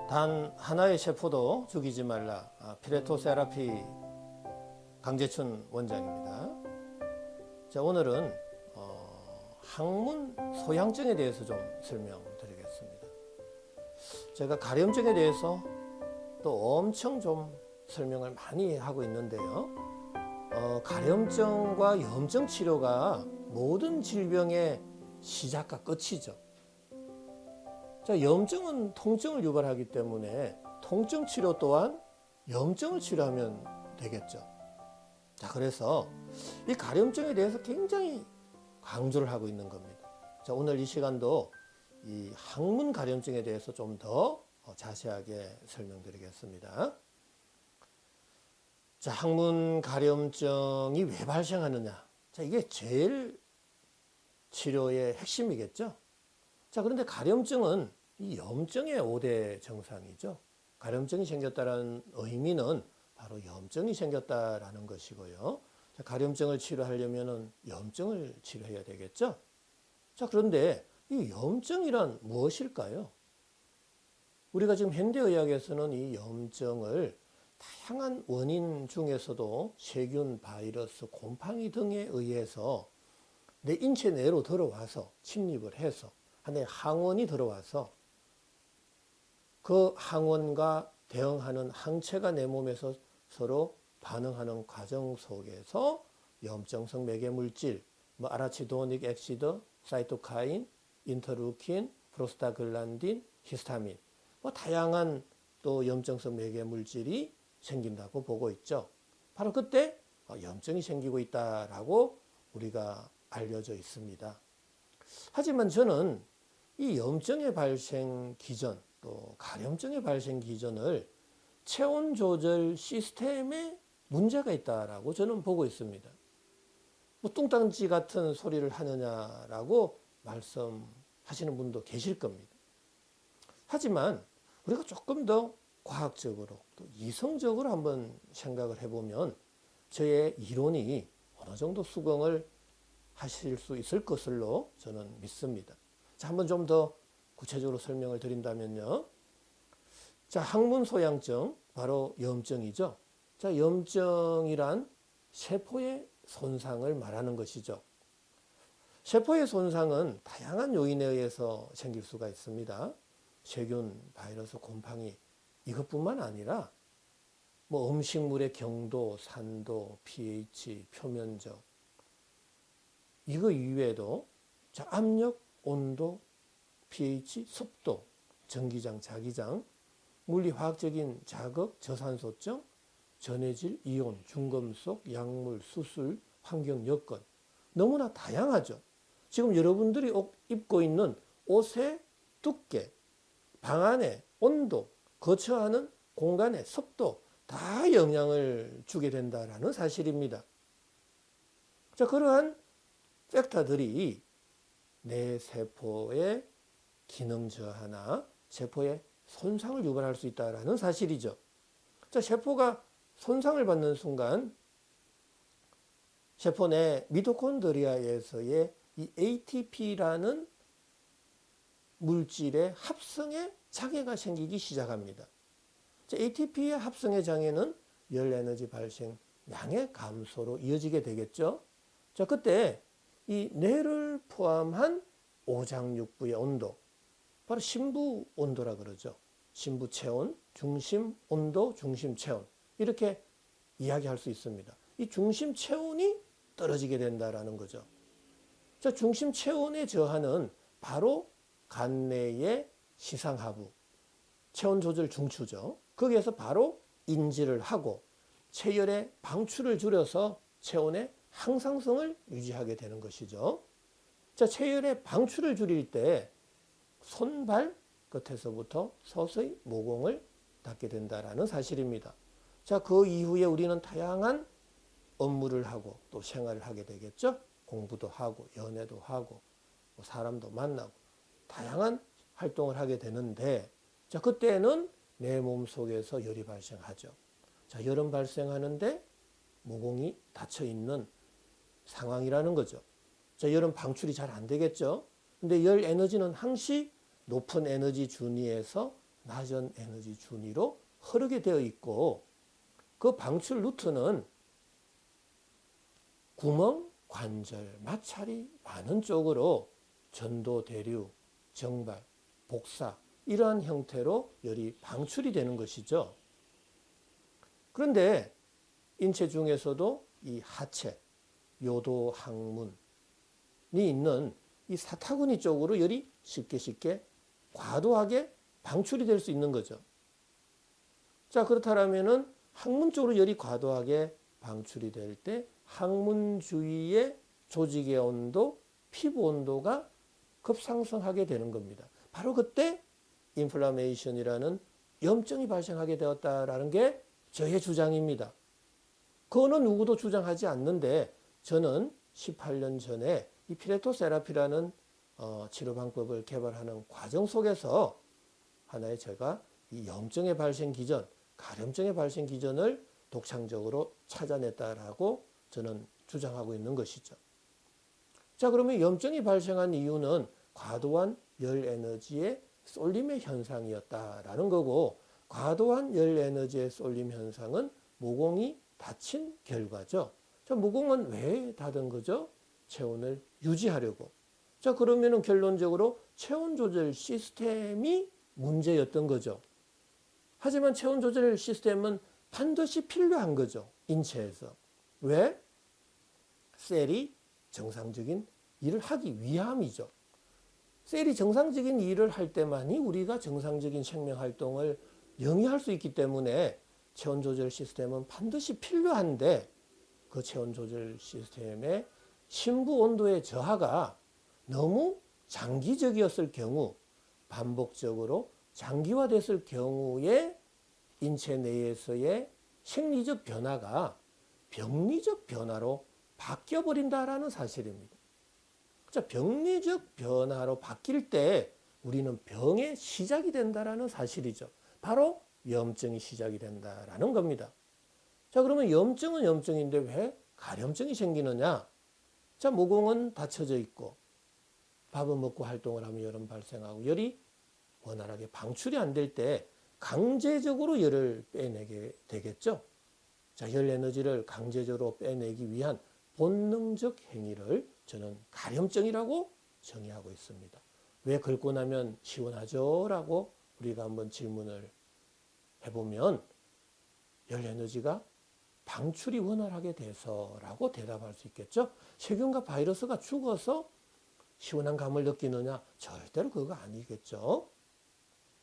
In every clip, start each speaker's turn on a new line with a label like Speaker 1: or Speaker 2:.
Speaker 1: 단 하나의 세포도 죽이지 말라. 피레토 세라피 강재춘 원장입니다. 자, 오늘은 항문 소양증에 대해서 좀 설명드리겠습니다. 제가 가려움증에 대해서 또 엄청 좀 설명을 많이 하고 있는데요. 가려움증과 염증 치료가 모든 질병의 시작과 끝이죠. 자, 염증은 통증을 유발하기 때문에 통증 치료 또한 염증을 치료하면 되겠죠. 자, 그래서 이 가려움증에 대해서 굉장히 강조를 하고 있는 겁니다. 자, 오늘 이 시간도 이 항문 가려움증에 대해서 좀 더 자세하게 설명드리겠습니다. 자, 항문 가려움증이 왜 발생하느냐? 자, 이게 제일 치료의 핵심이겠죠. 자, 그런데 가려움증은 이 염증의 5대 증상이죠. 가려움증이 생겼다는 의미는 바로 염증이 생겼다라는 것이고요. 자, 가려움증을 치료하려면 염증을 치료해야 되겠죠. 자, 그런데 이 염증이란 무엇일까요? 우리가 지금 현대의학에서는 이 염증을 다양한 원인 중에서도 세균, 바이러스, 곰팡이 등에 의해서 내 인체 내로 들어와서 침입을 해서 하나의 항원이 들어와서 그 항원과 대응하는 항체가 내 몸에서 서로 반응하는 과정 속에서 염증성 매개물질, 아라치도닉 액시드, 사이토카인, 인터루킨, 프로스타글란딘, 히스타민, 다양한 또 염증성 매개물질이 생긴다고 보고 있죠. 바로 그때 염증이 생기고 있다라고 우리가 알려져 있습니다. 하지만 저는 이 염증의 발생 기전, 또 가려움증의 발생 기전을 체온 조절 시스템에 문제가 있다라고 저는 보고 있습니다. 뚱딴지 같은 소리를 하느냐라고 말씀하시는 분도 계실 겁니다. 하지만 우리가 조금 더 과학적으로 또 이성적으로 한번 생각을 해보면 저의 이론이 어느 정도 수긍을 하실 수 있을 것으로 저는 믿습니다. 자, 한번 좀 더 구체적으로 설명을 드린다면요. 자, 항문 소양증, 바로 염증이죠. 자, 염증이란 세포의 손상을 말하는 것이죠. 세포의 손상은 다양한 요인에 의해서 생길 수가 있습니다. 세균, 바이러스, 곰팡이 이것뿐만 아니라 음식물의 경도, 산도, pH, 표면적 이거 이외에도 자, 압력, 온도, pH, 습도, 전기장, 자기장, 물리화학적인 자극, 저산소증, 전해질, 이온, 중금속, 약물, 수술, 환경 여건 너무나 다양하죠. 지금 여러분들이 입고 있는 옷의 두께, 방 안의 온도, 거처하는 공간의 습도 다 영향을 주게 된다는 사실입니다. 자, 그러한 팩터들이 내 세포의 기능 저하나 세포의 손상을 유발할 수 있다는 사실이죠. 자, 세포가 손상을 받는 순간 세포 내 미토콘드리아에서의 이 ATP라는 물질의 합성에 장애가 생기기 시작합니다. 자, ATP의 합성의 장애는 열 에너지 발생 양의 감소로 이어지게 되겠죠. 자, 그때 이 뇌를 포함한 오장육부의 온도, 바로 심부 온도라 그러죠. 심부 체온, 중심 온도, 중심 체온 이렇게 이야기할 수 있습니다. 이 중심 체온이 떨어지게 된다라는 거죠. 자, 중심 체온의 저하는 바로 간 내의 시상하부, 체온 조절 중추죠. 거기에서 바로 인지를 하고 체열의 방출을 줄여서 체온의 항상성을 유지하게 되는 것이죠. 자, 체열의 방출을 줄일 때 손발 끝에서부터 서서히 모공을 닫게 된다는 사실입니다. 자, 그 이후에 우리는 다양한 업무를 하고 또 생활을 하게 되겠죠. 공부도 하고 연애도 하고 사람도 만나고 다양한 활동을 하게 되는데, 자, 그때는 내 몸속에서 열이 발생하죠. 자, 열은 발생하는데 모공이 닫혀 있는 상황이라는 거죠. 자, 열은 방출이 잘 안 되겠죠. 근데 열 에너지는 항시 높은 에너지 준위에서 낮은 에너지 준위로 흐르게 되어 있고 그 방출 루트는 구멍, 관절, 마찰이 많은 쪽으로 전도, 대류, 정발, 복사 이러한 형태로 열이 방출이 되는 것이죠. 그런데 인체 중에서도 이 하체, 요도 항문이 있는 이 사타구니 쪽으로 열이 쉽게 과도하게 방출이 될 수 있는 거죠. 자, 그렇다면은 항문 쪽으로 열이 과도하게 방출이 될 때 항문 주위의 조직의 온도, 피부 온도가 급상승하게 되는 겁니다. 바로 그때 인플라메이션이라는 염증이 발생하게 되었다라는 게 저의 주장입니다. 그거는 누구도 주장하지 않는데 저는 18년 전에 이 피레토세라피라는 치료 방법을 개발하는 과정 속에서 하나의 제가 이 염증의 발생 기전, 가려움증의 발생 기전을 독창적으로 찾아냈다라고 저는 주장하고 있는 것이죠. 자, 그러면 염증이 발생한 이유는 과도한 열 에너지의 쏠림의 현상이었다라는 거고, 과도한 열 에너지의 쏠림 현상은 모공이 닫힌 결과죠. 자, 모공은 왜 닫은 거죠? 체온을 유지하려고. 자, 그러면은 결론적으로 체온 조절 시스템이 문제였던 거죠. 하지만 체온 조절 시스템은 반드시 필요한 거죠. 인체에서. 왜? 셀이 정상적인 일을 하기 위함이죠. 셀이 정상적인 일을 할 때만이 우리가 정상적인 생명 활동을 영위할 수 있기 때문에 체온 조절 시스템은 반드시 필요한데 그 체온 조절 시스템의 심부 온도의 저하가 너무 장기적이었을 경우, 반복적으로 장기화됐을 경우에 인체 내에서의 생리적 변화가 병리적 변화로 바뀌어버린다라는 사실입니다. 자, 병리적 변화로 바뀔 때 우리는 병의 시작이 된다라는 사실이죠. 바로 염증이 시작이 된다라는 겁니다. 자, 그러면 염증은 염증인데 왜 가려움증이 생기느냐? 자, 모공은 닫혀져 있고 밥을 먹고 활동을 하면 열은 발생하고 열이 원활하게 방출이 안 될 때 강제적으로 열을 빼내게 되겠죠. 자, 열 에너지를 강제적으로 빼내기 위한 본능적 행위를 저는 가려움증이라고 정의하고 있습니다. 왜 긁고 나면 시원하죠? 라고 우리가 한번 질문을 해보면 열 에너지가 방출이 원활하게 돼서라고 대답할 수 있겠죠. 세균과 바이러스가 죽어서 시원한 감을 느끼느냐? 절대로 그거 아니겠죠.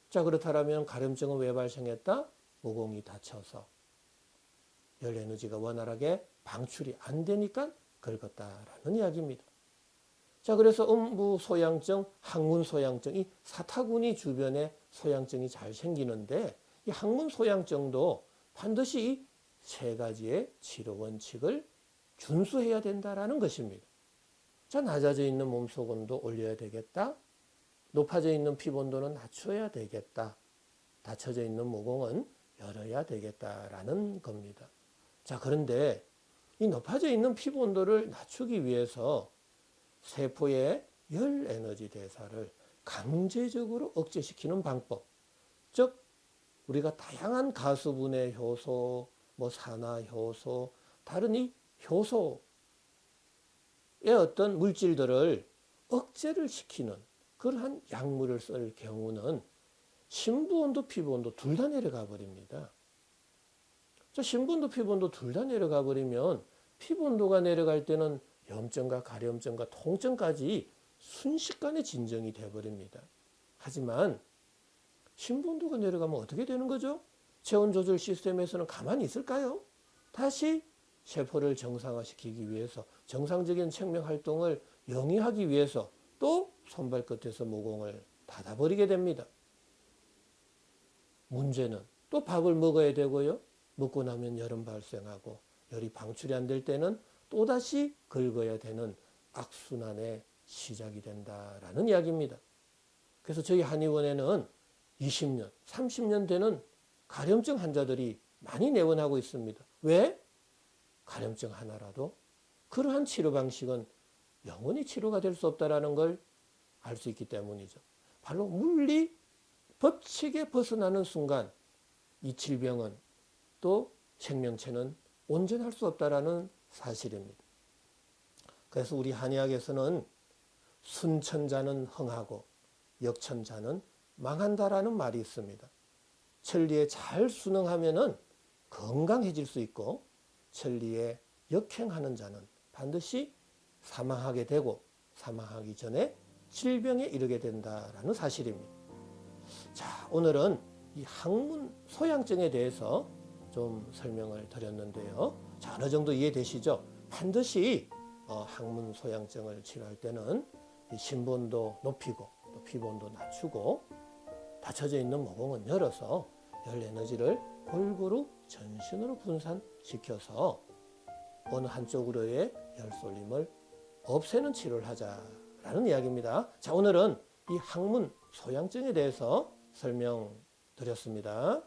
Speaker 1: 자, 그렇다면 가려움증은 왜 발생했다? 모공이 닫혀서 열 에너지가 원활하게 방출이 안 되니까 긁었다라는 이야기입니다. 자, 그래서 음부 소양증, 항문 소양증, 이 사타구니 주변에 소양증이 잘 생기는데 이 항문 소양증도 반드시 이 세 가지의 치료 원칙을 준수해야 된다라는 것입니다. 자, 낮아져 있는 몸속 온도 올려야 되겠다. 높아져 있는 피부 온도는 낮춰야 되겠다. 닫혀져 있는 모공은 열어야 되겠다라는 겁니다. 자, 그런데 이 높아져 있는 피부 온도를 낮추기 위해서 세포의 열 에너지 대사를 강제적으로 억제시키는 방법. 즉, 우리가 다양한 가수분해 효소, 산화 효소, 다른 이 효소의 어떤 물질들을 억제를 시키는 그러한 약물을 쓸 경우는 심부온도, 피부온도 둘 다 내려가 버립니다. 심부온도, 피부온도 둘 다 내려가 버리면 피부온도가 내려갈 때는 염증과 가려움증과 통증까지 순식간에 진정이 되어버립니다. 하지만 심부온도가 내려가면 어떻게 되는 거죠? 체온 조절 시스템에서는 가만히 있을까요? 다시 세포를 정상화시키기 위해서 정상적인 생명 활동을 영위하기 위해서 또 손발 끝에서 모공을 닫아버리게 됩니다. 문제는 또 밥을 먹어야 되고요. 먹고 나면 열은 발생하고 열이 방출이 안 될 때는 또다시 긁어야 되는 악순환의 시작이 된다라는 이야기입니다. 그래서 저희 한의원에는 20년, 30년 되는 가려움증 환자들이 많이 내원하고 있습니다. 왜? 가려움증 하나라도 그러한 치료 방식은 영원히 치료가 될 수 없다는 걸 알 수 있기 때문이죠. 바로 물리 법칙에 벗어나는 순간 이 질병은 또 생명체는 온전할 수 없다라는 사실입니다. 그래서 우리 한의학에서는 순천자는 흥하고 역천자는 망한다라는 말이 있습니다. 천리에 잘 순응하면은 건강해질 수 있고 천리에 역행하는 자는 반드시 사망하게 되고 사망하기 전에 질병에 이르게 된다라는 사실입니다. 자, 오늘은 이 항문 소양증에 대해서 좀 설명을 드렸는데요. 자, 어느 정도 이해되시죠? 반드시 항문 소양증을 치료할 때는 이 신본도 높이고 또 피본도 낮추고 닫혀져 있는 모공은 열어서 열 에너지를 골고루 전신으로 분산시켜서 어느 한쪽으로의 열 쏠림을 없애는 치료를 하자라는 이야기입니다. 자, 오늘은 이 항문 소양증에 대해서 설명드렸습니다.